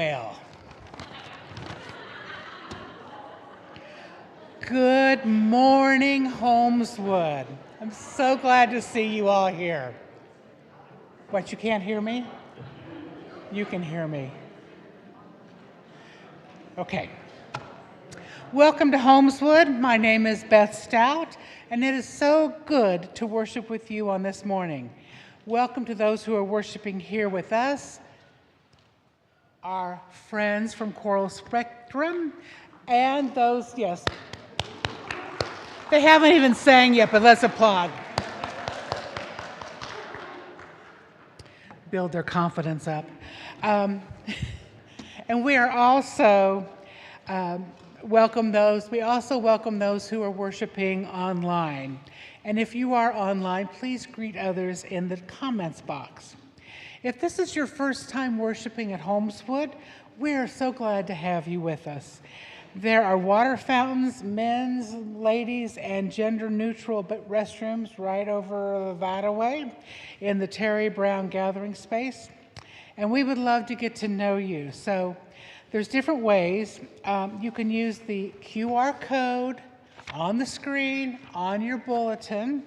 Well, good morning, Holmeswood. I'm so glad to see you all here. What, you can't hear me? You can hear me. Okay. Welcome to Holmeswood. My name is Beth Stout, and it is so good to worship with you on this morning. Welcome to those who are worshiping here with us, our friends from Choral Spectrum, and those, yes, they haven't even sang yet, but let's applaud. Build their confidence up. And we are also welcome those who are worshiping online. And if you are online, please greet others in the comments box. If this is your first time worshiping at Holmeswood, we are so glad to have you with us. There are water fountains, men's, ladies, and gender-neutral restrooms right over that way in the Terry Brown gathering space. And we would love to get to know you. So there's different ways. You can use the QR code on the screen, on your bulletin,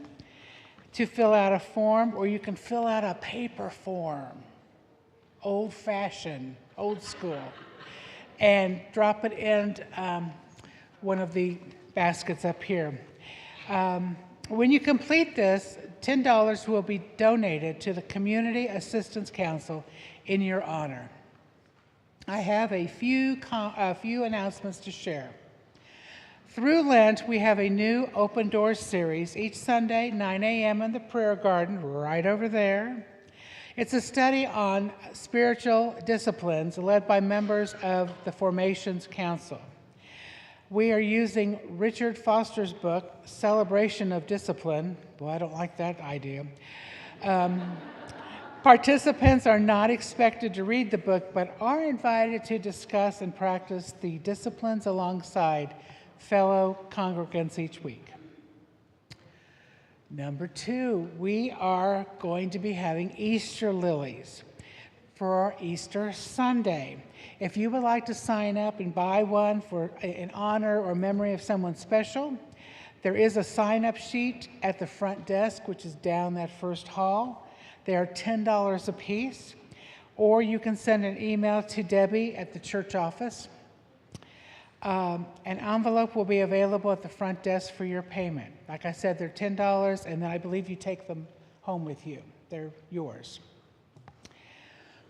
to fill out a form, or you can fill out a paper form, old-fashioned, old school, and drop it in one of the baskets up here. When you complete this, $10 will be donated to the Community Assistance Council in your honor. I have a few announcements to share. Through Lent, we have a new Open Doors series each Sunday, 9 a.m. in the prayer garden right over there. It's a study on spiritual disciplines led by members of the Formations Council. We are using Richard Foster's book, Celebration of Discipline. Well, I don't like that idea. Participants are not expected to read the book, but are invited to discuss and practice the disciplines alongside fellow congregants each week. Number 2, we are going to be having Easter lilies for Easter Sunday. If you would like to sign up and buy one in honor or memory of someone special, there is a sign-up sheet at the front desk, which is down that first hall. They are $10 a piece, or you can send an email to Debbie at the church office. An envelope will be available at the front desk for your payment. Like I said, they're $10, and then I believe you take them home with you. They're yours.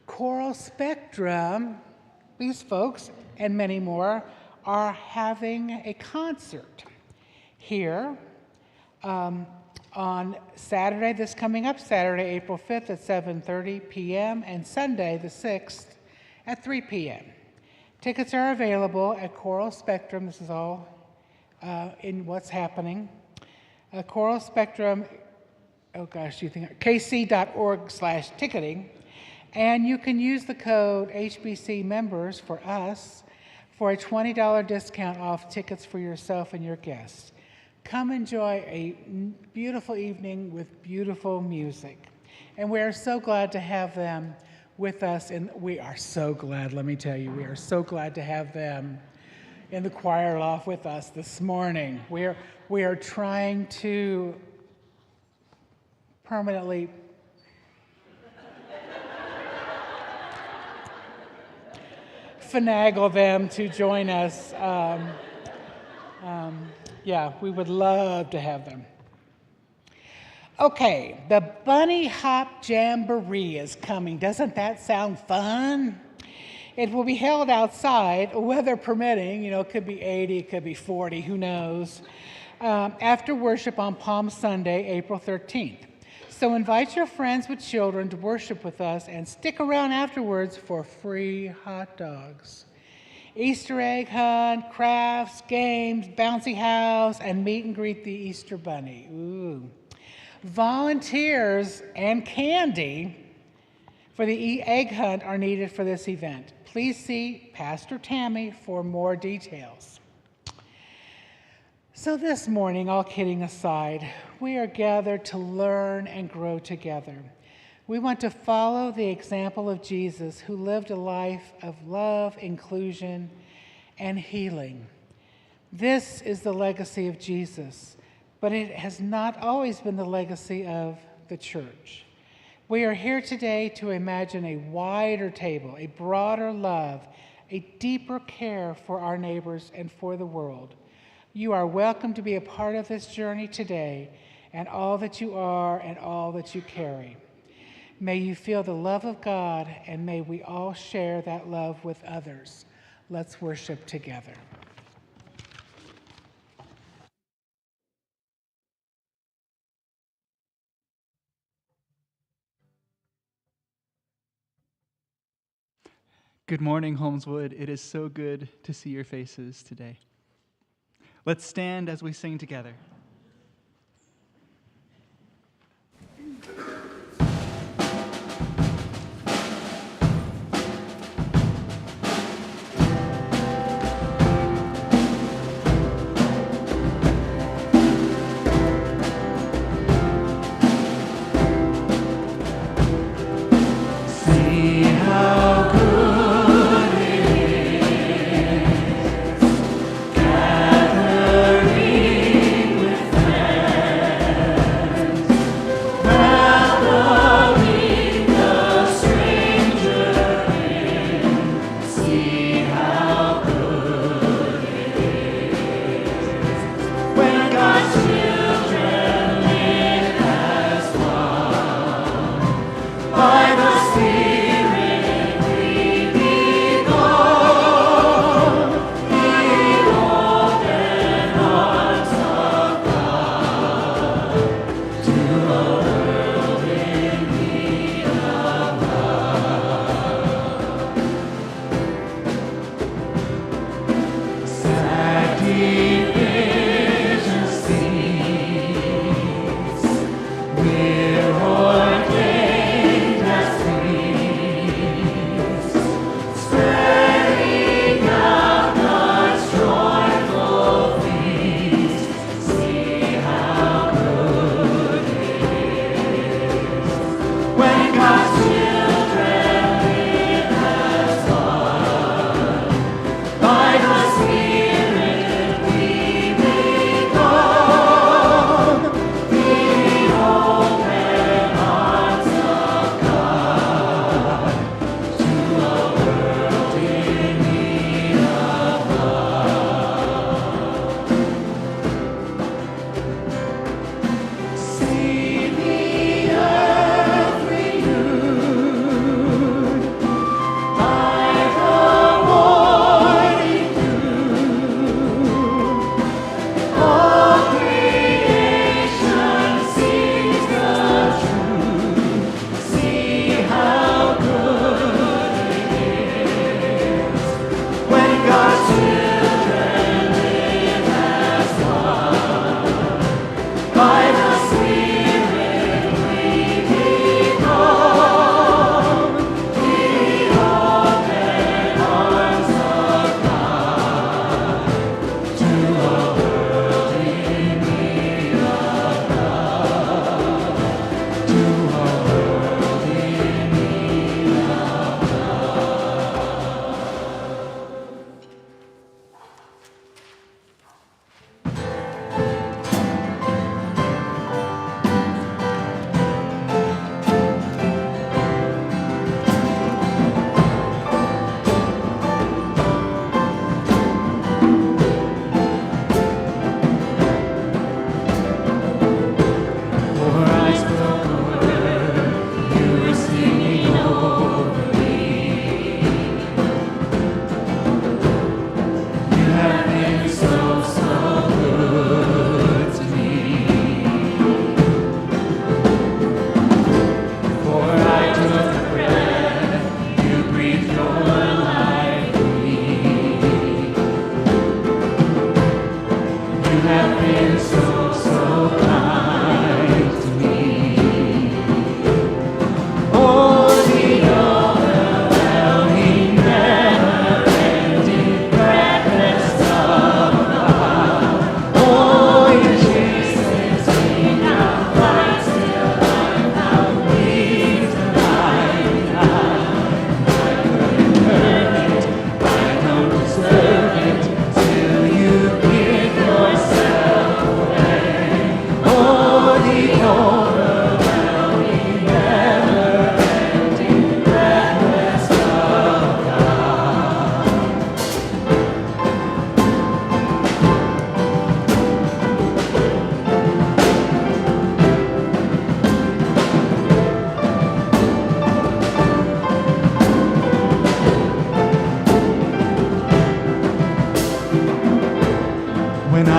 Choral Spectrum, these folks and many more, are having a concert here on Saturday, this coming up Saturday, April 5th at 7:30 p.m. and Sunday, the 6th at 3 p.m. Tickets are available at Choral Spectrum. This is all in what's happening. Choral Spectrum, kc.org/ticketing. And you can use the code HBC members for us for a $20 discount off tickets for yourself and your guests. Come enjoy a beautiful evening with beautiful music. And we are so glad to have them with us, and we are so glad, let me tell you, we are so glad to have them in the choir loft with us this morning. We are trying to permanently finagle them to join us. Yeah, we would love to have them. Okay, the Bunny Hop Jamboree is coming. Doesn't that sound fun? It will be held outside, weather permitting. It could be 80, it could be 40, who knows, after worship on Palm Sunday, April 13th. So invite your friends with children to worship with us and stick around afterwards for free hot dogs. Easter egg hunt, crafts, games, bouncy house, and meet and greet the Easter Bunny. Ooh. Volunteers and candy for the egg hunt are needed for this event. Please see Pastor Tammy for more details. So this morning, all kidding aside, we are gathered to learn and grow together. We want to follow the example of Jesus, who lived a life of love, inclusion, and healing. This is the legacy of Jesus, but it has not always been the legacy of the church. We are here today to imagine a wider table, a broader love, a deeper care for our neighbors and for the world. You are welcome to be a part of this journey today, and all that you are and all that you carry. May you feel the love of God, and may we all share that love with others. Let's worship together. Good morning, Holmeswood. It is so good to see your faces today. Let's stand as we sing together. See how good it is gathering with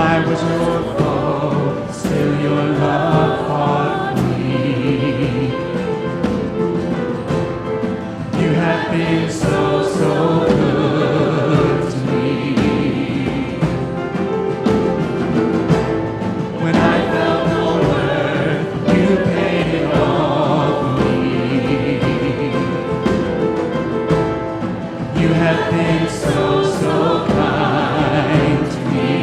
I was your foe, still your love fought for me. You have been so, so good to me. When I felt no worth, you paid it all for me. You have been so, so kind to me.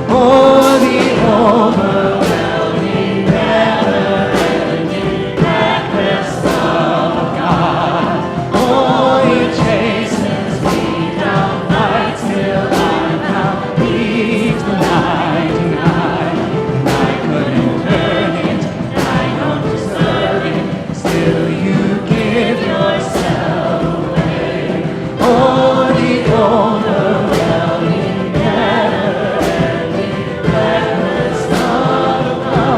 Oh, the overwhelming, never-ending, reckless love of God. Oh, you chastens me down, fights till I'm found, leaves the 99. And I couldn't earn it, I don't deserve it, still you give yourself away. Oh, the overwhelming, never-ending, reckless love of God.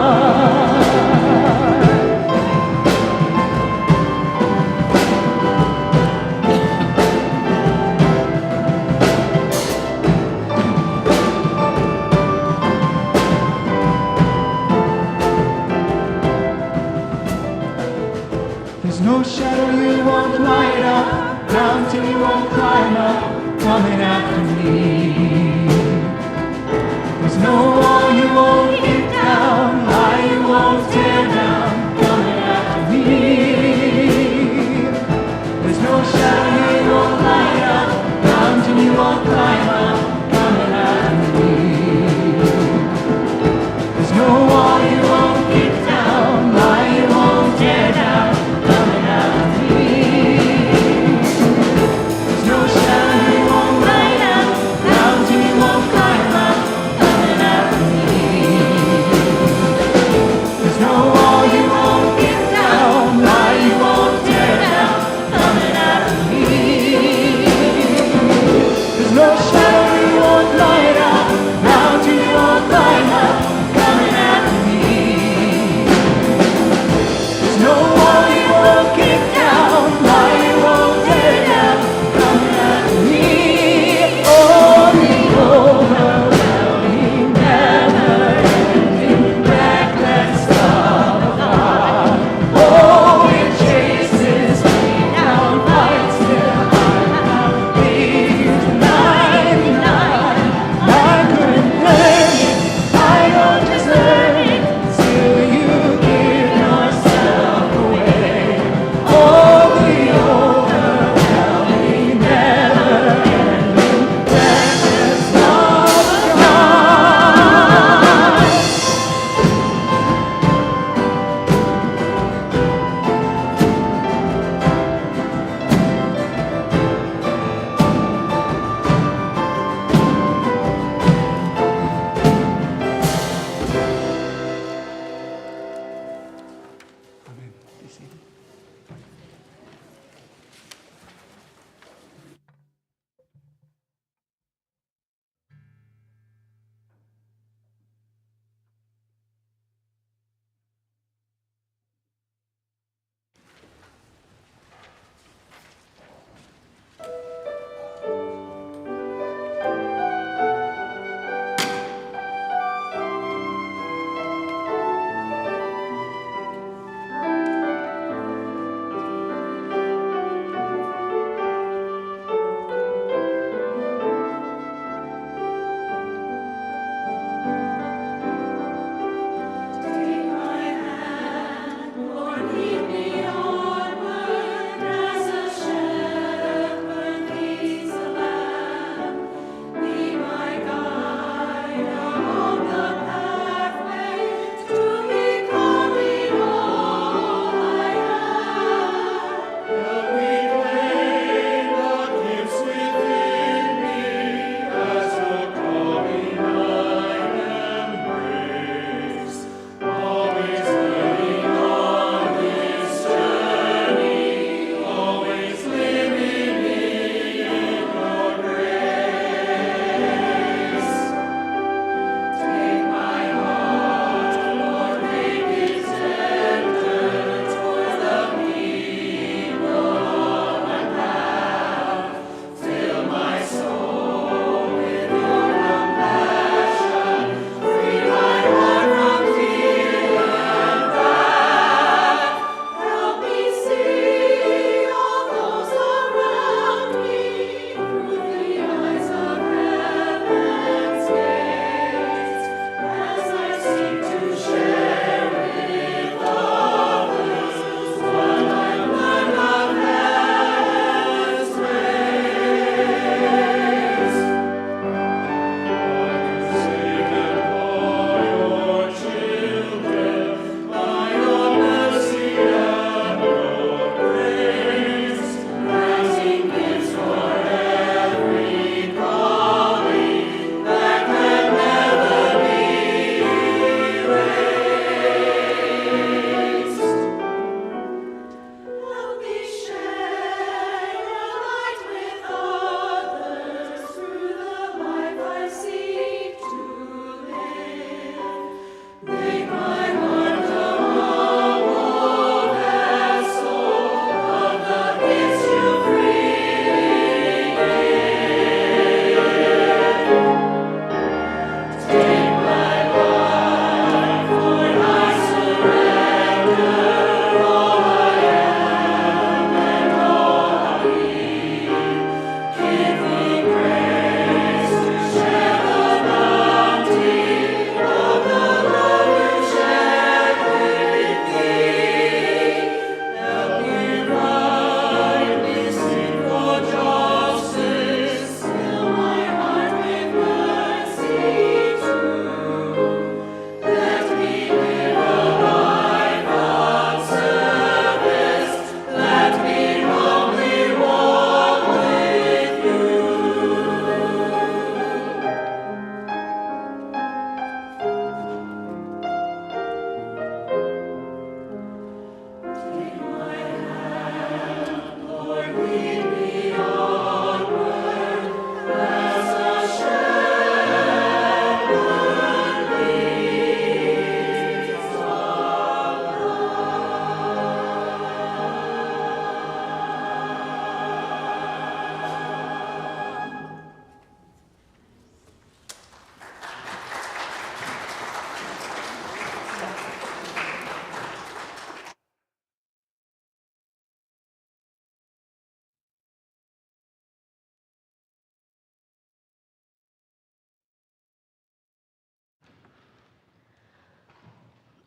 There's no shadow you won't light up, mountain you won't climb up, coming after me. There's no wall you won't kick down, lie you won't tear down, coming after me. There's no shadow you won't light up, mountain you won't climb up, coming after me. There's no wall you won't kick down, lie you won't tear down, coming after me. There's no shadow you won't light up, mountain you won't climb up, coming after me. There's no wall you won't kick down, lie you won't tear down, coming after me.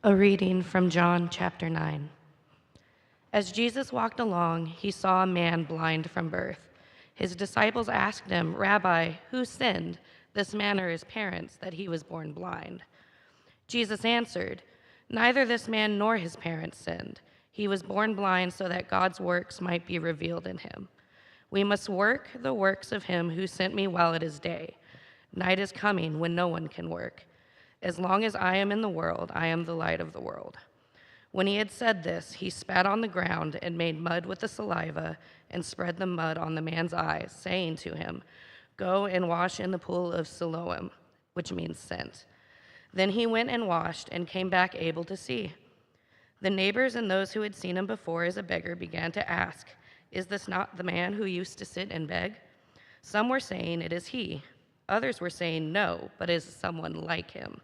A reading from John chapter 9. As Jesus walked along, he saw a man blind from birth. His disciples asked him, "Rabbi, who sinned, this man or his parents, that he was born blind?" Jesus answered, "Neither this man nor his parents sinned. He was born blind so that God's works might be revealed in him. We must work the works of him who sent me while it is day. Night is coming when no one can work. As long as I am in the world, I am the light of the world." When he had said this, he spat on the ground and made mud with the saliva and spread the mud on the man's eyes, saying to him, "Go and wash in the pool of Siloam," which means sent. Then he went and washed and came back able to see. The neighbors and those who had seen him before as a beggar began to ask, "Is this not the man who used to sit and beg?" Some were saying, "It is he." Others were saying, "No, but it is someone like him."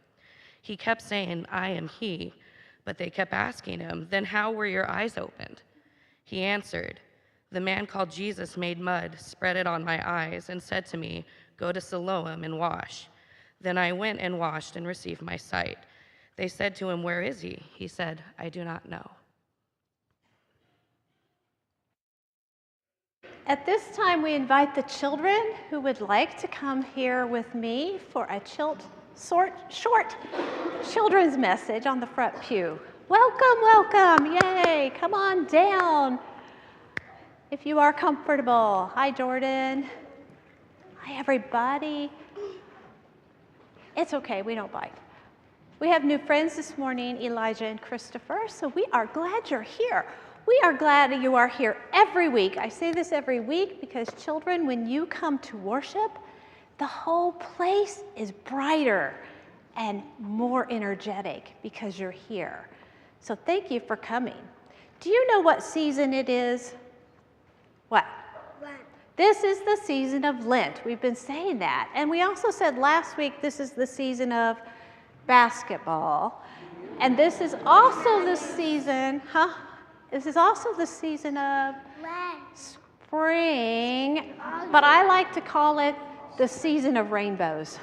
He kept saying, "I am he." But they kept asking him, "Then how were your eyes opened?" He answered, "The man called Jesus made mud, spread it on my eyes, and said to me, 'Go to Siloam and wash.' Then I went and washed and received my sight." They said to him, "Where is he?" He said, "I do not know." At this time, we invite the children who would like to come here with me for a short children's message on the front pew. Welcome, welcome, yay, come on down if you are comfortable. Hi, Jordan. Hi, everybody. It's okay, we don't bite. We have new friends this morning, Elijah and Christopher, so we are glad you're here. We are glad you are here every week. I say this every week because children, when you come to worship, the whole place is brighter and more energetic because you're here. So thank you for coming. Do you know what season it is? What? Lent. This is the season of Lent. We've been saying that. And we also said last week this is the season of basketball. And this is also the season, This is also the season of spring, but I like to call it the season of rainbows.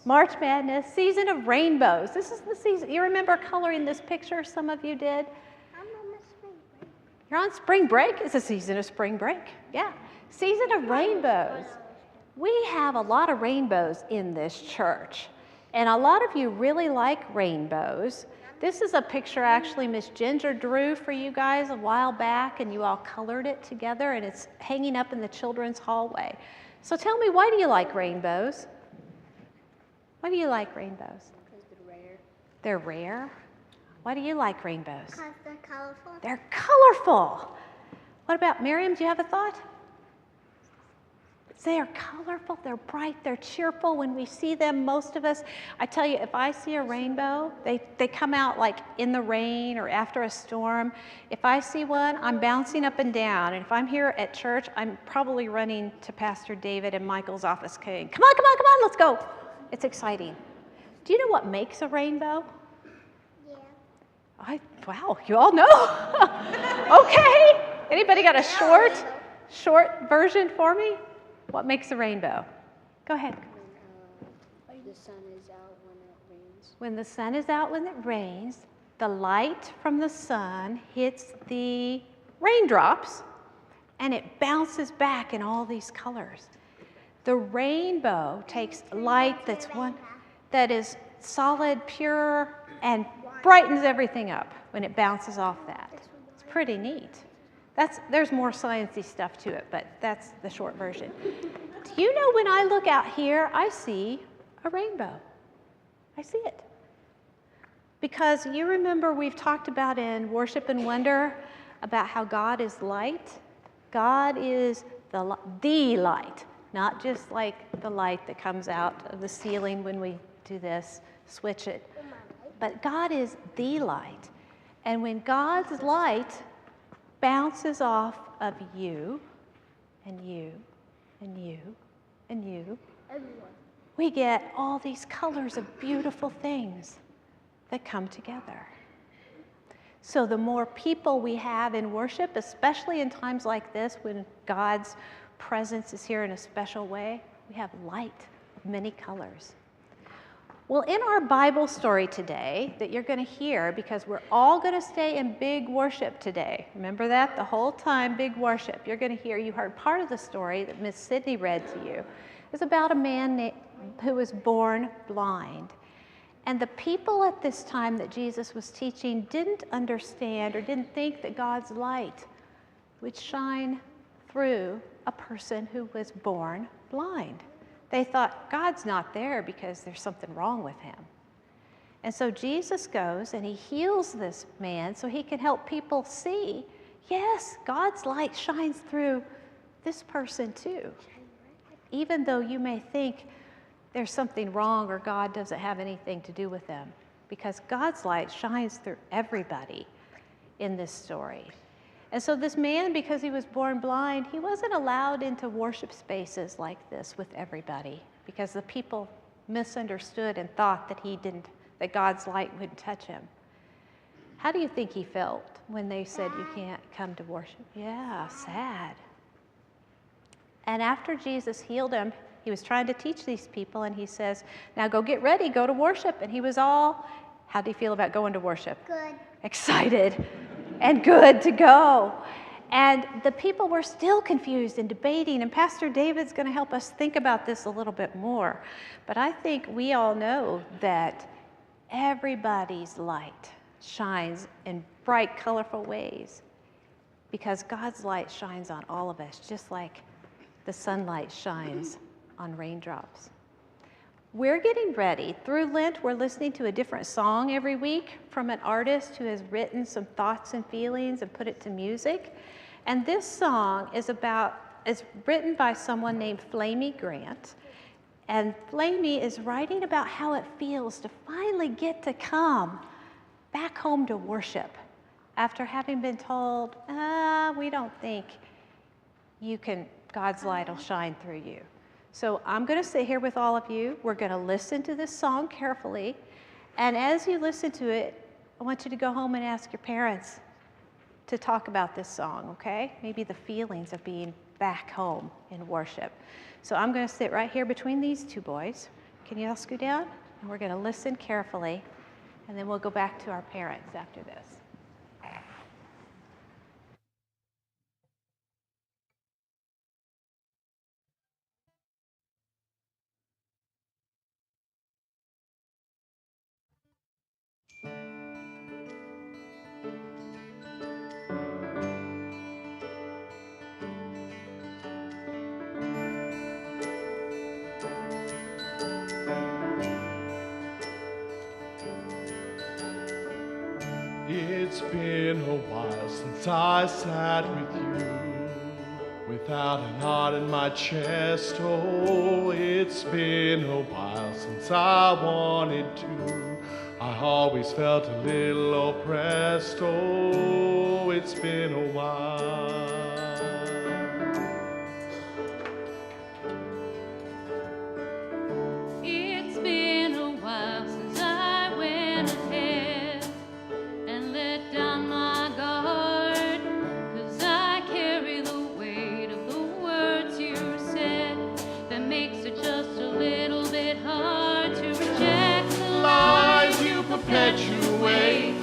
March Madness, season of rainbows. This is the season. You remember coloring this picture? Some of you did. I'm on the spring break. You're on spring break? It's a season of spring break. Yeah. Season of rainbows. We have a lot of rainbows in this church, and a lot of you really like rainbows. This is a picture actually Miss Ginger drew for you guys a while back, and you all colored it together, and it's hanging up in the children's hallway. So tell me, why do you like rainbows? Why do you like rainbows? Because they're rare. They're rare? Why do you like rainbows? Because they're colorful. They're colorful. What about Miriam? Do you have a thought? They are colorful, they're bright, they're cheerful. When we see them, most of us, I tell you, if I see a rainbow, they come out like in the rain or after a storm. If I see one, I'm bouncing up and down. And if I'm here at church, I'm probably running to Pastor David and Michael's office saying, "Come on, come on, come on, let's go." It's exciting. Do you know what makes a rainbow? Yeah. Wow, you all know. Okay. Anybody got a short version for me? What makes a rainbow? Go ahead. When the sun is out when it rains. When the sun is out when it rains, the light from the sun hits the raindrops and it bounces back in all these colors. The rainbow takes light that is solid, pure, and brightens everything up when it bounces off that. It's pretty neat. There's more sciencey stuff to it, but that's the short version. Do you know, when I look out here, I see a rainbow. I see it. Because you remember we've talked about in Worship and Wonder about how God is light. God is the light, not just like the light that comes out of the ceiling when we do this, switch it. But God is the light. And when God's light bounces off of you, and you, and you, and you, Everyone. we get all these colors of beautiful things that come together. So the more people we have in worship, especially in times like this when God's presence is here in a special way, we have light of many colors. Well, in our Bible story today that you're going to hear, because we're all going to stay in big worship today. Remember that? The whole time, big worship. You're going to hear, you heard part of the story that Miss Sydney read to you. It's about a man who was born blind. And the people at this time that Jesus was teaching didn't understand or didn't think that God's light would shine through a person who was born blind. They thought, God's not there because there's something wrong with him. And so Jesus goes and he heals this man so he can help people see, yes, God's light shines through this person too. Even though you may think there's something wrong or God doesn't have anything to do with them, because God's light shines through everybody in this story. And so this man, because he was born blind, he wasn't allowed into worship spaces like this with everybody, because the people misunderstood and thought that God's light wouldn't touch him. How do you think he felt when they said you can't come to worship? Yeah, sad. And after Jesus healed him, he was trying to teach these people, and he says, now go get ready, go to worship. And he was all, how do you feel about going to worship? Good. Excited and good to go. And the people were still confused and debating, and Pastor David's going to help us think about this a little bit more. But I think we all know that everybody's light shines in bright, colorful ways, because God's light shines on all of us, just like the sunlight shines on raindrops. We're getting ready. Through Lent, we're listening to a different song every week from an artist who has written some thoughts and feelings and put it to music. And this song is written by someone named Flamey Grant. And Flamey is writing about how it feels to finally get to come back home to worship after having been told, we don't think God's light will shine through you. So I'm going to sit here with all of you. We're going to listen to this song carefully. And as you listen to it, I want you to go home and ask your parents to talk about this song, okay? Maybe the feelings of being back home in worship. So I'm going to sit right here between these two boys. Can you all scoot down? And we're going to listen carefully, and then we'll go back to our parents after this. It's been a while since I sat with you, without an heart in my chest. Oh, it's been a while since I wanted to. I always felt a little oppressed. Oh, it's been a while. It's been a while since I went ahead and let down my guard, 'cause I carry the weight of the words you said that makes it just a little bit hard to reject the lies you perpetuate.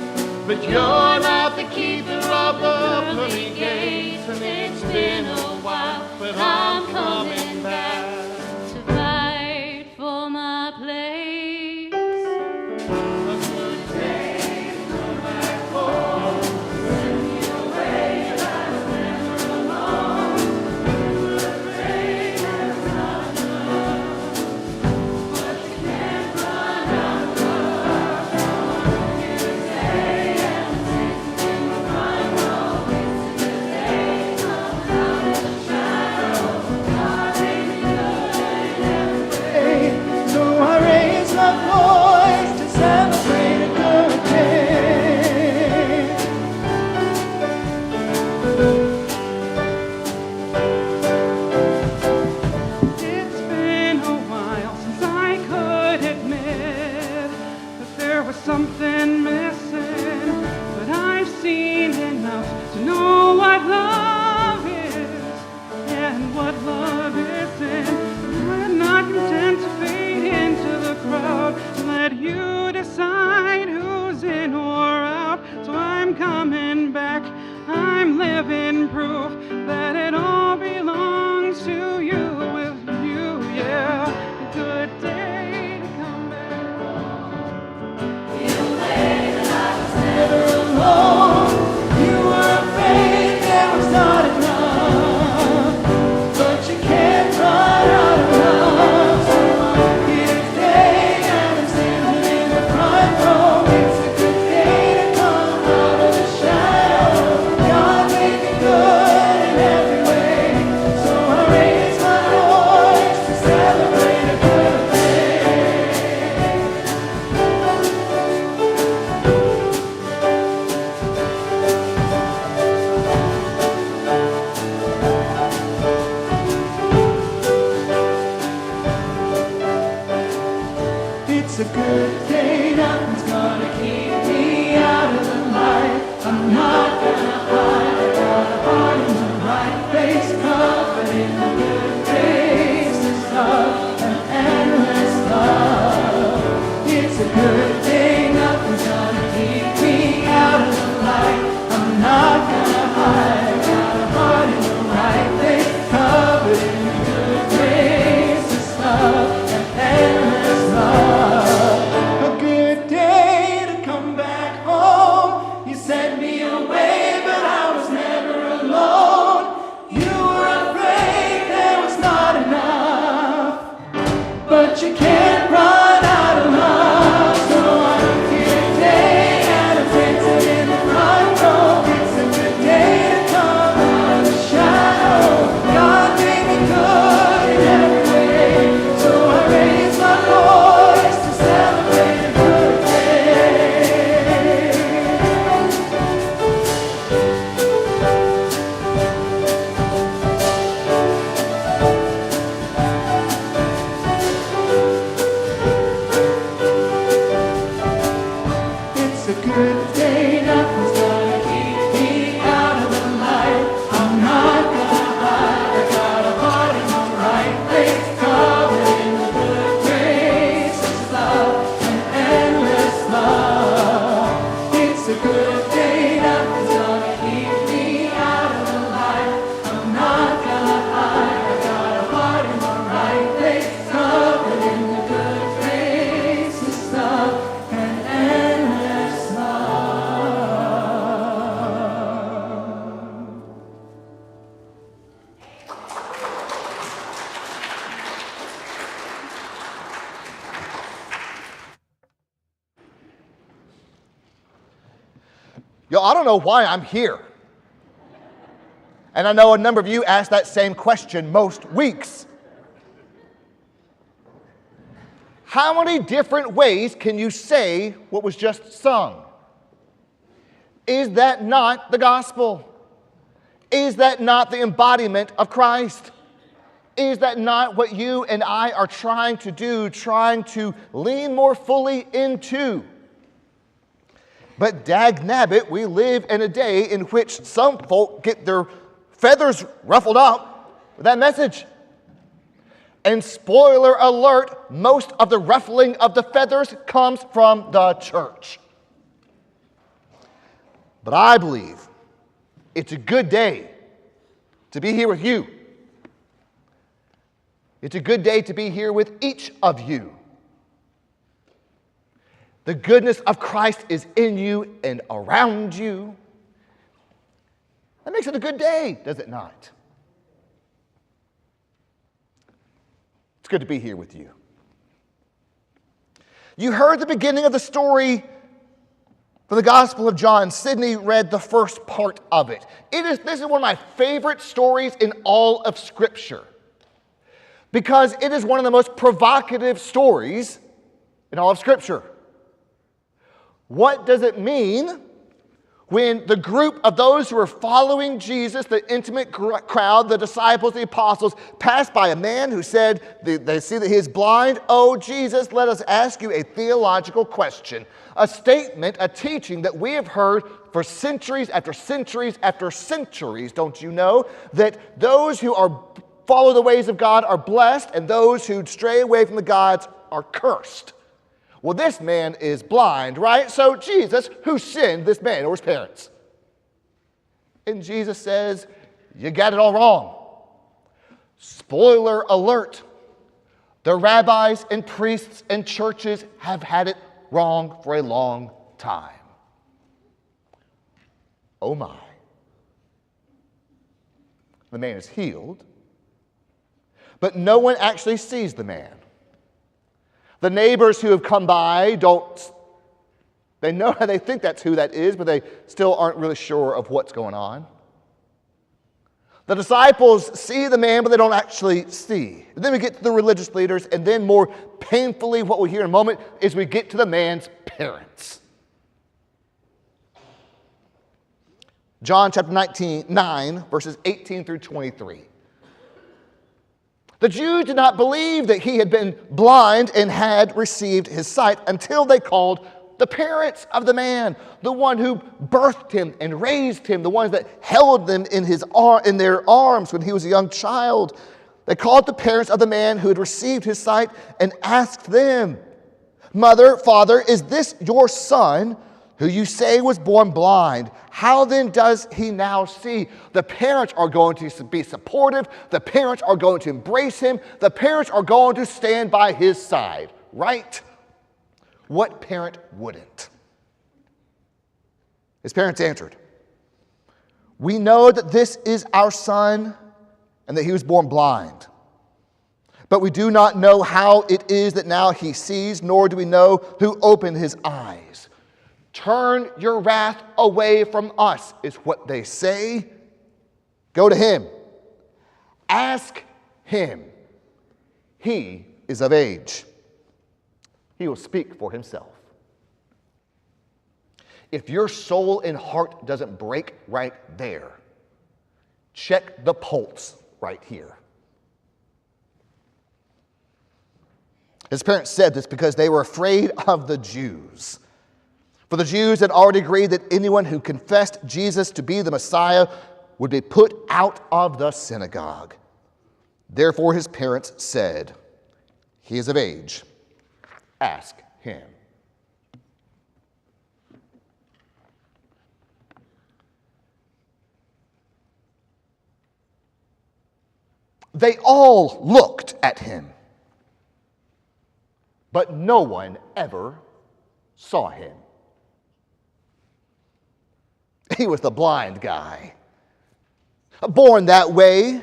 But you're not the keeper of the pearly gates, and it's been a while, but I'm coming back. to fight for my place. A good day to come back home, send me away, that's never alone. The rain has not enough, but you can't run out of love. You say and sing but you can't run out of love. So I'm here today and I'm dancing in the front row. It's a good day to come out of the shadow. God made me good in every way, so I raise my voice to celebrate a good day. It's a good day, nothing's gonna keep me out of the light. I'm not gonna hide, I got a heart in the right place, covered in the good grace of love and endless love. It's a good day, nothing's gonna keep me out of the light. I'm not gonna hide, I got a heart in the right place, covered in the good grace of love and endless love. Yo, I don't know why I'm here. And I know a number of you ask that same question most weeks. How many different ways can you say what was just sung? Is that not the gospel? Is that not the embodiment of Christ? Is that not what you and I are trying to do, trying to lean more fully into? But dagnabbit, we live in a day in which some folk get their feathers ruffled up with that message. And spoiler alert, most of the ruffling of the feathers comes from the church. But I believe it's a good day to be here with you. It's a good day to be here with each of you. The goodness of Christ is in you and around you. That makes it a good day, does it not? It's good to be here with you. You heard the beginning of the story from the Gospel of John. Sydney read the first part of it. This is one of my favorite stories in all of Scripture because it is one of the most provocative stories in all of Scripture. What does it mean when the group of those who are following Jesus, the intimate crowd, the disciples, the apostles, passed by a man who said, they see that he is blind? Oh, Jesus, let us ask you a theological question. A statement, a teaching that we have heard for centuries after centuries after centuries. Don't you know that those who follow the ways of God are blessed and those who stray away from the gods are cursed? Well, this man is blind, right? So Jesus, who sinned, this man or his parents? And Jesus says, you got it all wrong. Spoiler alert. The rabbis and priests and churches have had it wrong for a long time. Oh my. The man is healed, but no one actually sees the man. The neighbors who have come by they know how they think that's who that is, but they still aren't really sure of what's going on. The disciples see the man, but they don't actually see. And then we get to the religious leaders, and then more painfully, what we'll hear in a moment, is we get to the man's parents. John chapter 9, verses 18 through 23. The Jews did not believe that he had been blind and had received his sight until they called the parents of the man, the one who birthed him and raised him, the ones that held them in their arms when he was a young child. They called the parents of the man who had received his sight and asked them, "Mother, father, is this your son who you say was born blind? How then does he now see?" The parents are going to be supportive. The parents are going to embrace him. The parents are going to stand by his side, right? What parent wouldn't? His parents answered, "We know that this is our son and that he was born blind. But we do not know how it is that now he sees, nor do we know who opened his eyes. Turn your wrath away from us, is what they say. Go to him. Ask him. He is of age. He will speak for himself. If your soul and heart doesn't break right there, check the pulse right here. His parents said this because they were afraid of the Jews. For the Jews had already agreed that anyone who confessed Jesus to be the Messiah would be put out of the synagogue. Therefore his parents said, "He is of age. Ask him." They all looked at him, but no one ever saw him. He was the blind guy, born that way.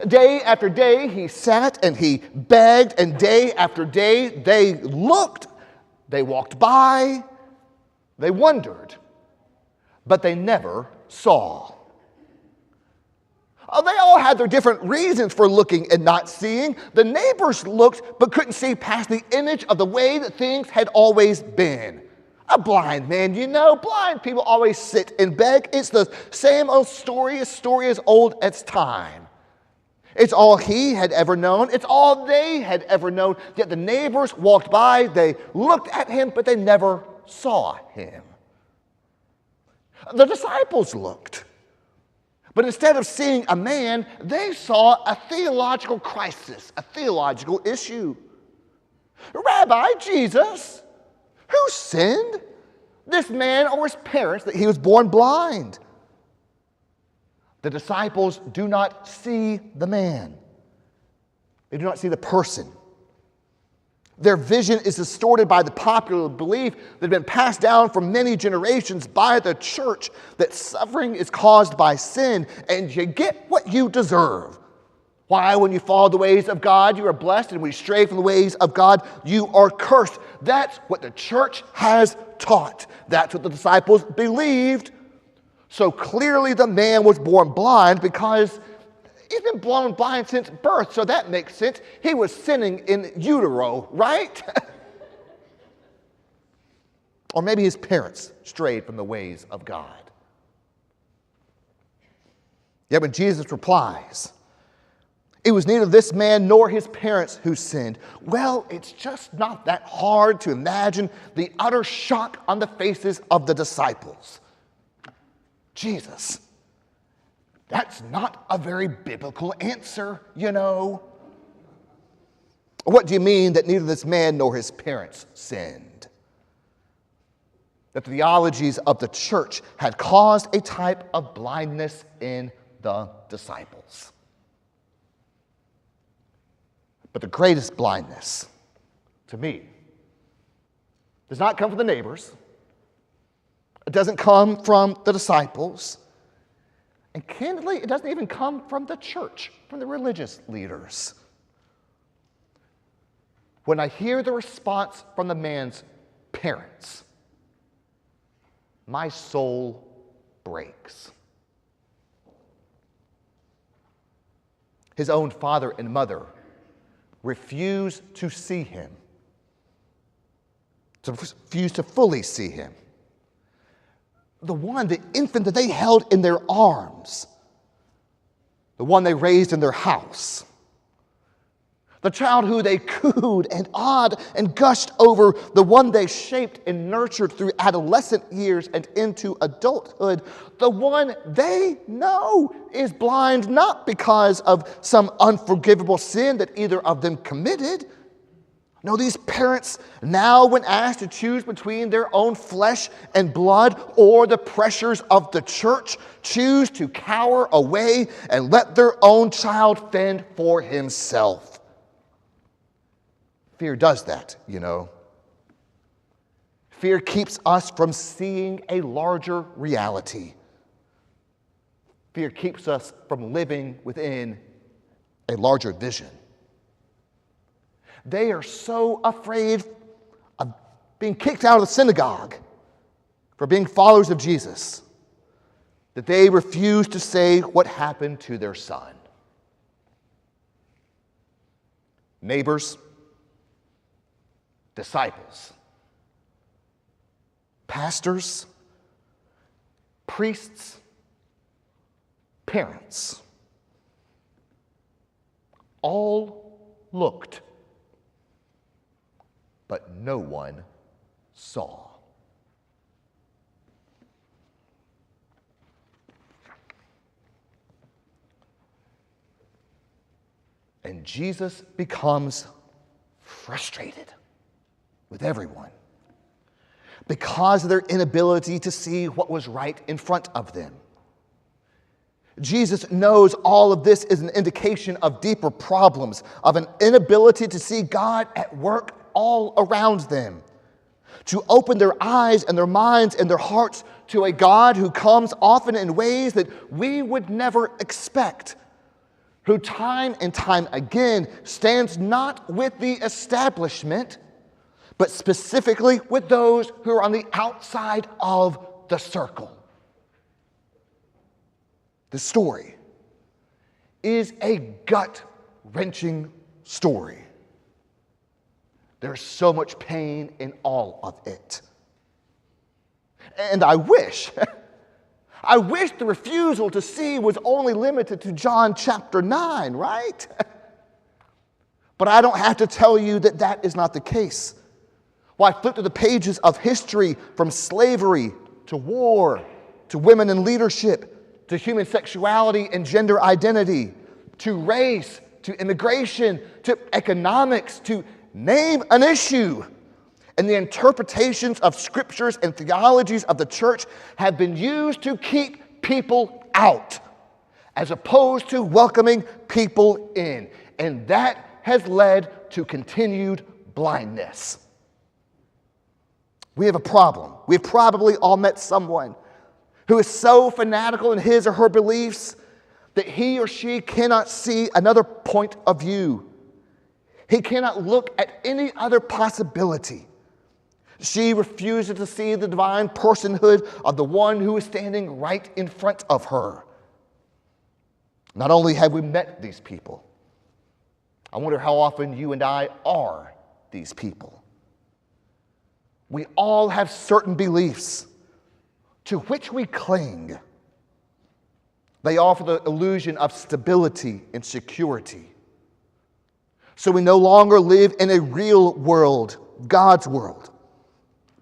Day after day he sat and he begged, and day after day they looked, they walked by, they wondered, but they never saw. They all had their different reasons for looking and not seeing. The neighbors looked but couldn't see past the image of the way that things had always been. A blind man, blind people always sit and beg. It's the same old story, a story as old as time. It's all he had ever known. It's all they had ever known. Yet the neighbors walked by, they looked at him, but they never saw him. The disciples looked. But instead of seeing a man, they saw a theological crisis, a theological issue. Rabbi, Jesus, who sinned? This man or his parents that he was born blind? The disciples do not see the man. They do not see the person. Their vision is distorted by the popular belief that had been passed down for many generations by the church that suffering is caused by sin and you get what you deserve. Why, when you follow the ways of God, you are blessed, and when you stray from the ways of God, you are cursed. That's what the church has taught. That's what the disciples believed. So clearly the man was born blind because he's been born blind since birth, so that makes sense. He was sinning in utero, right? Or maybe his parents strayed from the ways of God. Yet when Jesus replies, it was neither this man nor his parents who sinned. Well, it's just not that hard to imagine the utter shock on the faces of the disciples. Jesus, that's not a very biblical answer, What do you mean that neither this man nor his parents sinned? That the theologies of the church had caused a type of blindness in the disciples. But the greatest blindness, to me, does not come from the neighbors. It doesn't come from the disciples. And candidly, it doesn't even come from the church, from the religious leaders. When I hear the response from the man's parents, my soul breaks. His own father and mother refuse to see him, to refuse to fully see him. The infant that they held in their arms, the one they raised in their house, the child who they cooed and awed and gushed over, the one they shaped and nurtured through adolescent years and into adulthood, the one they know is blind not because of some unforgivable sin that either of them committed. No, these parents now, when asked to choose between their own flesh and blood or the pressures of the church, choose to cower away and let their own child fend for himself. Fear does that, Fear keeps us from seeing a larger reality. Fear keeps us from living within a larger vision. They are so afraid of being kicked out of the synagogue for being followers of Jesus that they refuse to say what happened to their son. Neighbors, disciples, pastors, priests, parents, all looked, but no one saw. And Jesus becomes frustrated with everyone because of their inability to see what was right in front of them. Jesus knows all of this is an indication of deeper problems, of an inability to see God at work all around them, to open their eyes and their minds and their hearts to a God who comes often in ways that we would never expect, who time and time again stands not with the establishment, but specifically with those who are on the outside of the circle. The story is a gut-wrenching story. There's so much pain in all of it. And I wish the refusal to see was only limited to John chapter 9, right? But I don't have to tell you that that is not the case. Why, flip through the pages of history, from slavery to war to women in leadership to human sexuality and gender identity, to race, to immigration, to economics, to name an issue. And the interpretations of scriptures and theologies of the church have been used to keep people out, as opposed to welcoming people in. And that has led to continued blindness. We have a problem. We've probably all met someone who is so fanatical in his or her beliefs that he or she cannot see another point of view. He cannot look at any other possibility. She refuses to see the divine personhood of the one who is standing right in front of her. Not only have we met these people, I wonder how often you and I are these people. We all have certain beliefs to which we cling. They offer the illusion of stability and security. So we no longer live in a real world, God's world,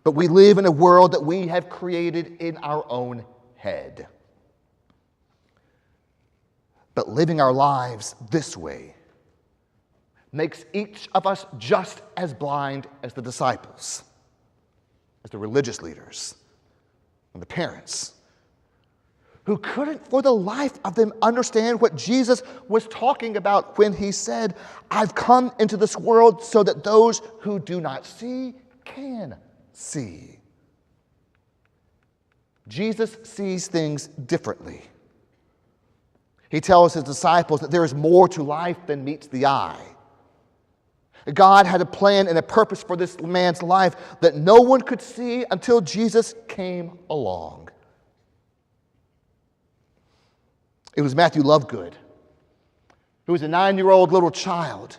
but we live in a world that we have created in our own head. But living our lives this way makes each of us just as blind as the disciples, as the religious leaders, and the parents, who couldn't for the life of them understand what Jesus was talking about when he said, "I've come into this world so that those who do not see can see." Jesus sees things differently. He tells his disciples that there is more to life than meets the eye. God had a plan and a purpose for this man's life that no one could see until Jesus came along. It was Matthew Lovegood, who was a 9-year-old little child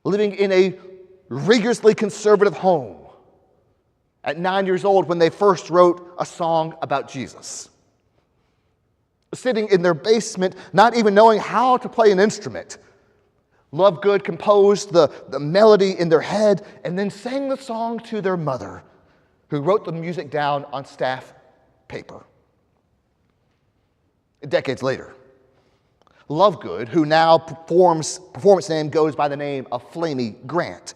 living in a rigorously conservative home at 9 years old when they first wrote a song about Jesus. Sitting in their basement, not even knowing how to play an instrument, Lovegood composed the melody in their head and then sang the song to their mother, who wrote the music down on staff paper. Decades later, Lovegood, who now performance name goes by the name of Flamey Grant,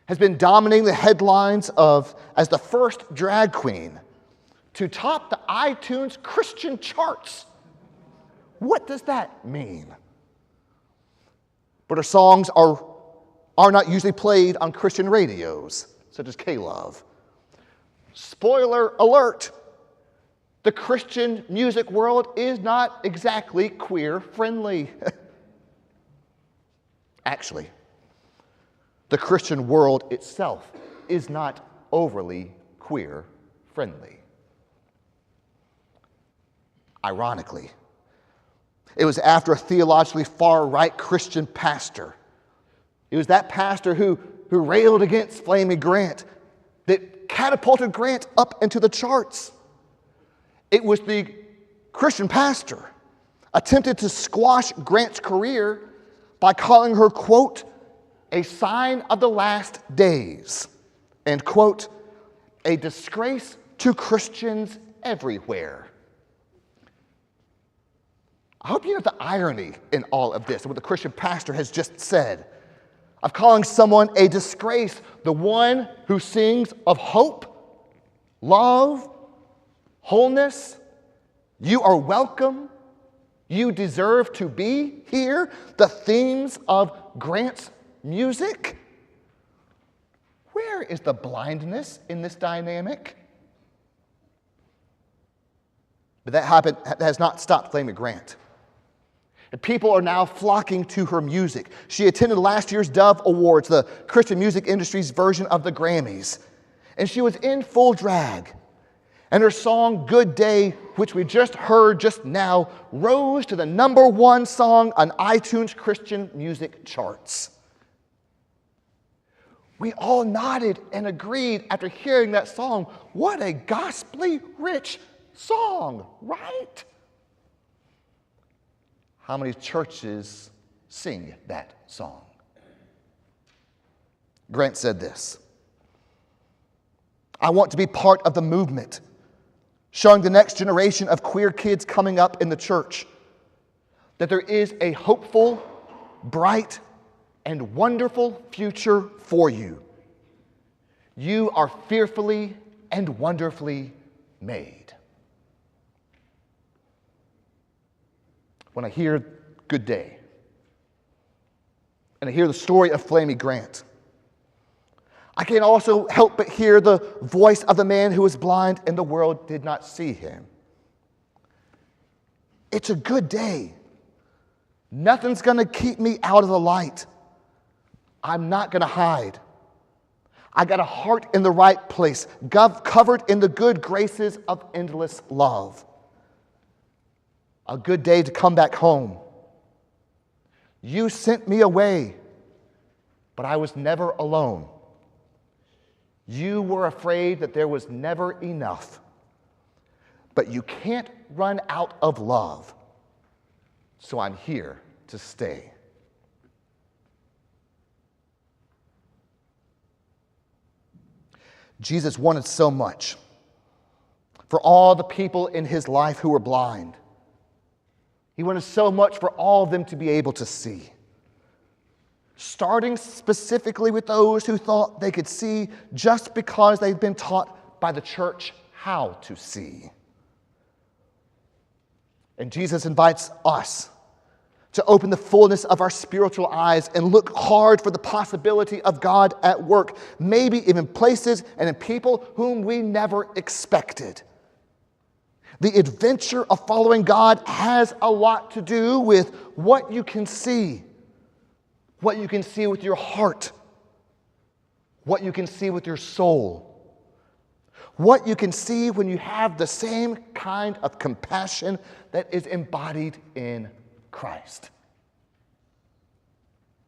has been dominating the headlines as the first drag queen to top the iTunes Christian charts. What does that mean? But her songs are not usually played on Christian radios, such as K-Love. Spoiler alert, the Christian music world is not exactly queer-friendly. Actually, The Christian world itself is not overly queer-friendly. Ironically, it was after a theologically far-right Christian pastor, it was that pastor who railed against Flaming Grant that catapulted Grant up into the charts. It was the Christian pastor attempted to squash Grant's career by calling her, quote, a sign of the last days, and, quote, a disgrace to Christians everywhere. I hope you know the irony in all of this, what the Christian pastor has just said, of calling someone a disgrace, the one who sings of hope, love, wholeness. You are welcome. You deserve to be here. The themes of Grant's music. Where is the blindness in this dynamic? But that has not stopped Flaming Grant. And people are now flocking to her music. She attended last year's Dove Awards, the Christian music industry's version of the Grammys. And she was in full drag. And her song, Good Day, which we just heard just now, rose to the #1 song on iTunes Christian music charts. We all nodded and agreed after hearing that song. What a gospelly rich song, right? How many churches sing that song? Grant said this: I want to be part of the movement, showing the next generation of queer kids coming up in the church that there is a hopeful, bright, and wonderful future for you. You are fearfully and wonderfully made. When I hear Good Day, and I hear the story of Flaming Grant, I can't also help but hear the voice of the man who was blind and the world did not see him. It's a good day. Nothing's going to keep me out of the light. I'm not going to hide. I got a heart in the right place, covered in the good graces of endless love. A good day to come back home. You sent me away, but I was never alone. You were afraid that there was never enough, but you can't run out of love, so I'm here to stay. Jesus wanted so much for all the people in his life who were blind. He wanted so much for all of them to be able to see. Starting specifically with those who thought they could see just because they've been taught by the church how to see. And Jesus invites us to open the fullness of our spiritual eyes and look hard for the possibility of God at work, maybe even places and in people whom we never expected. The adventure of following God has a lot to do with what you can see with your heart, what you can see with your soul, what you can see when you have the same kind of compassion that is embodied in Christ.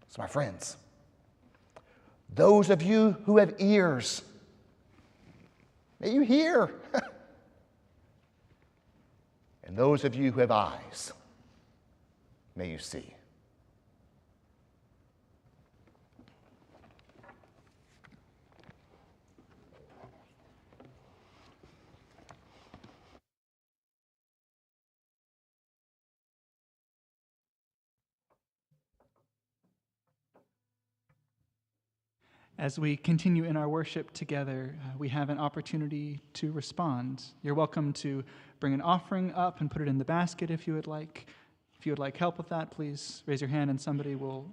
So, my friends, those of you who have ears, may you hear. And those of you who have eyes, may you see. As we continue in our worship together, we have an opportunity to respond. You're welcome to bring an offering up and put it in the basket if you would like. If you would like help with that, please raise your hand and somebody will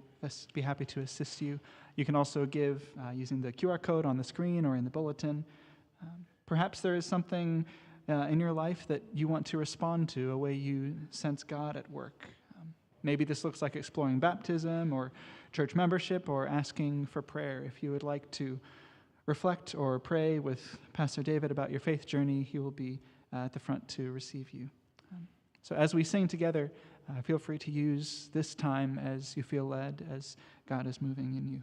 be happy to assist you. You can also give using the QR code on the screen or in the bulletin. Perhaps there is something in your life that you want to respond to, a way you sense God at work. Maybe this looks like exploring baptism or church membership or asking for prayer. If you would like to reflect or pray with Pastor David about your faith journey, he will be at the front to receive you. So as we sing together, feel free to use this time as you feel led, as God is moving in you.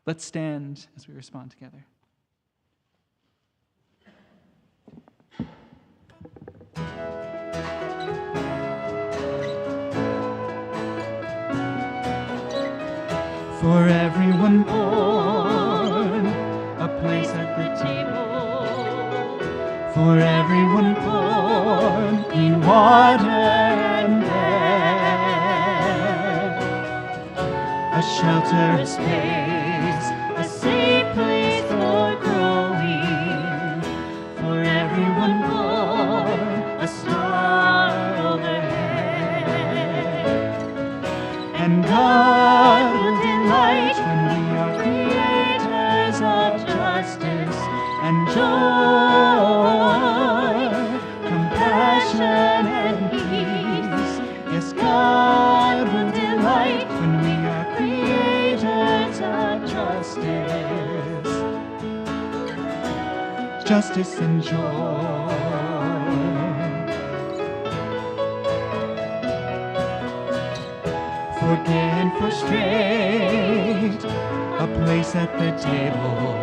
Let's stand as we respond together. For everyone born, a place at the table. For everyone born, clean water and bread. A shelter, a space, a safe place for growing. For everyone born, a star overhead. And God will delight when we are creators of justice and joy, compassion and peace. Yes, God will delight when we are creators of justice and joy. For gay and for straight, a place at the table,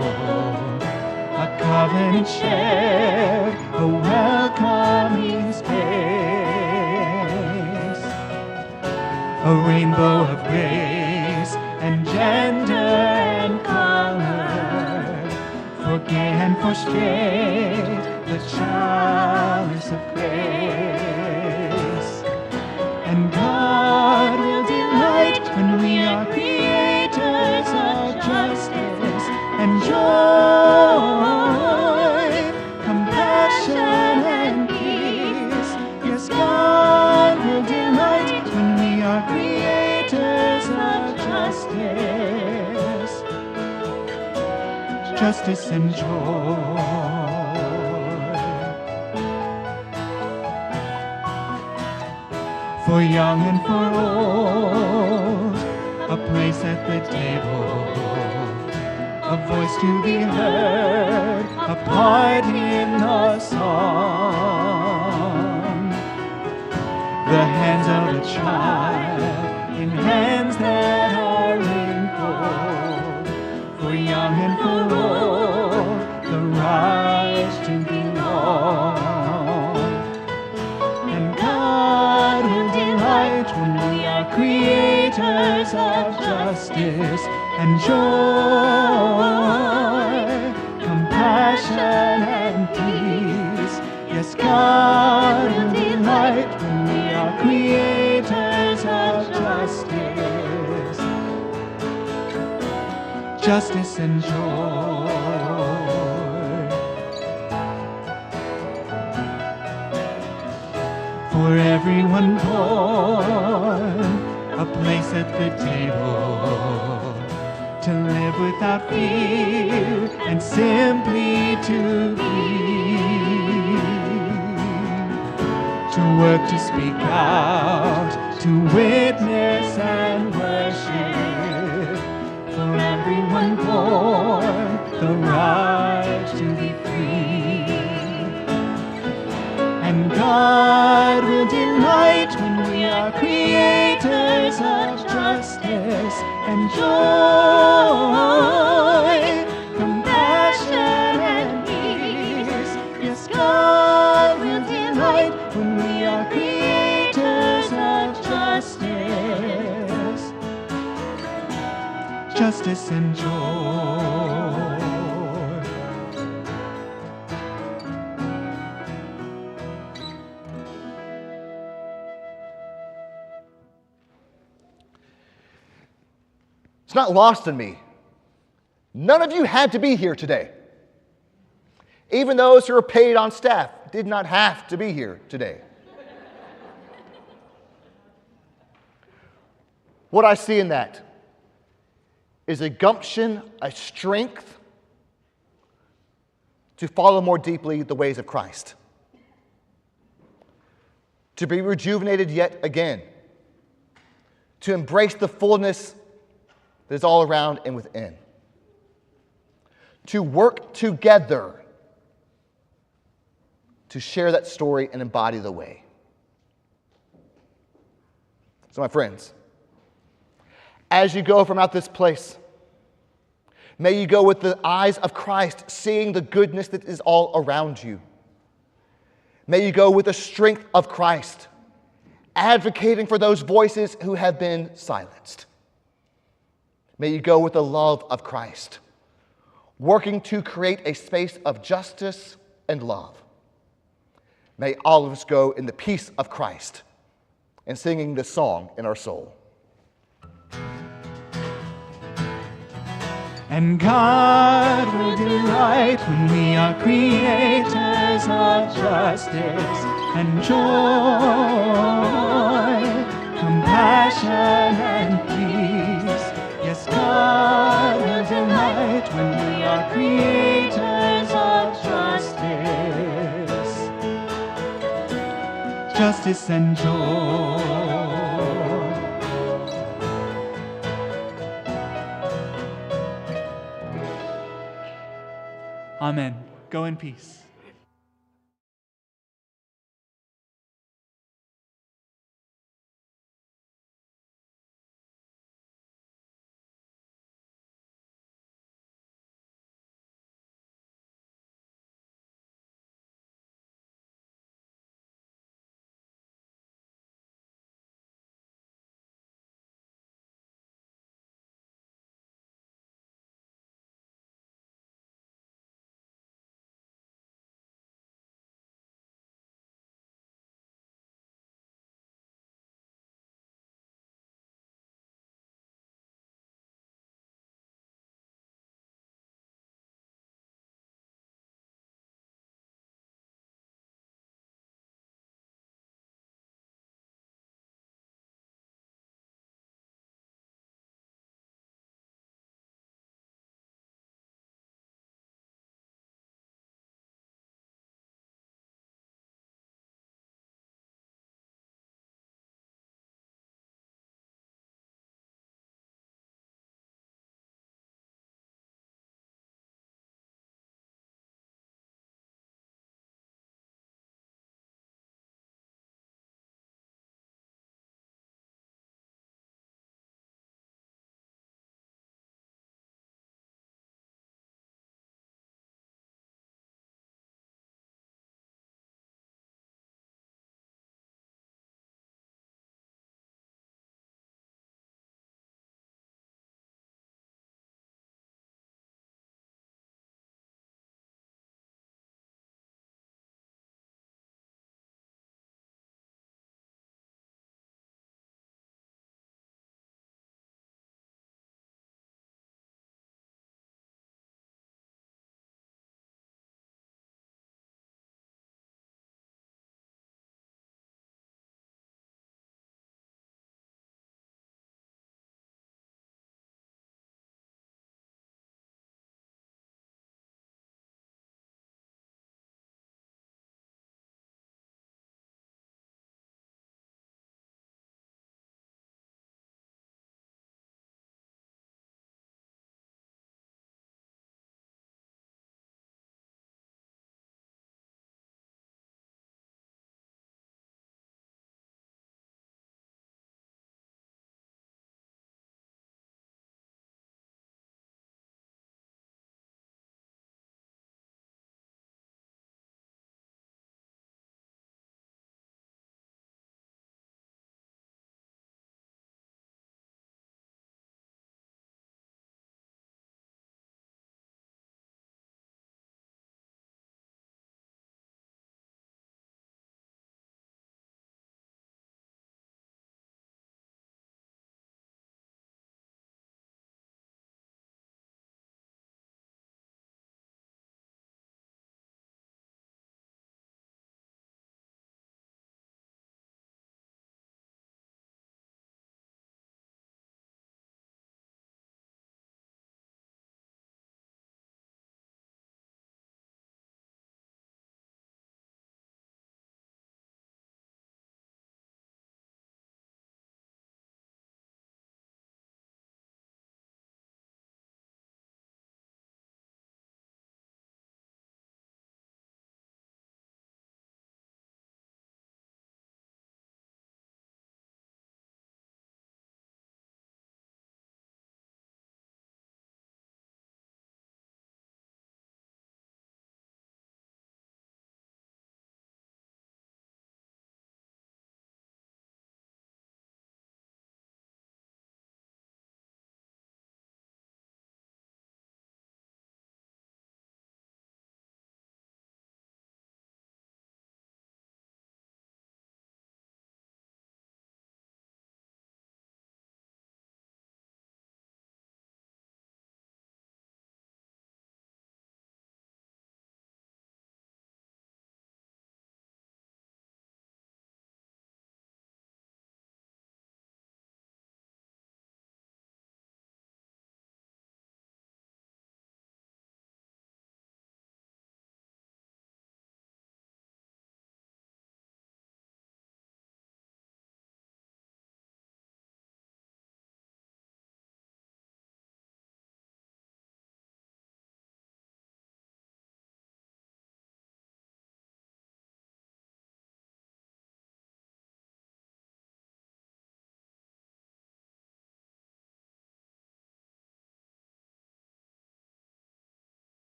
a covenant shared, a welcoming space, a rainbow of grace and gender and color. For gay and for straight, the chalice of grace. And God will delight when we are creators of justice and joy, compassion and peace. Yes, God will delight when we are creators of justice and joy. For young and for old, a place at the table, a voice to be heard, a part in the song. The hands of a child in hands that are wrinkled. For young and for old, the right to belong. And God will delight when we are creators of justice and joy, compassion and peace. Yes, God will delight when we are creators of justice and joy. For everyone born, a place at the table, to live without fear and simply to be, to work, to speak out, to witness and worship. For everyone born, the right to be free. And God will delight when we are creators of justice and joy, compassion and peace. Yes, God will delight when we are creators of justice and joy. It's not lost on me. None of you had to be here today. Even those who are paid on staff did not have to be here today. What I see in that is a gumption, a strength to follow more deeply the ways of Christ, to be rejuvenated yet again, to embrace the fullness that is all around and within, to work together to share that story and embody the way. So, my friends, as you go from out this place, may you go with the eyes of Christ, seeing the goodness that is all around you. May you go with the strength of Christ, advocating for those voices who have been silenced. May you go with the love of Christ, working to create a space of justice and love. May all of us go in the peace of Christ and singing this song in our soul. And God will delight when we are creators of justice and joy, compassion and peace. Yes, God will delight when we are creators of justice and joy. Amen. Go in peace.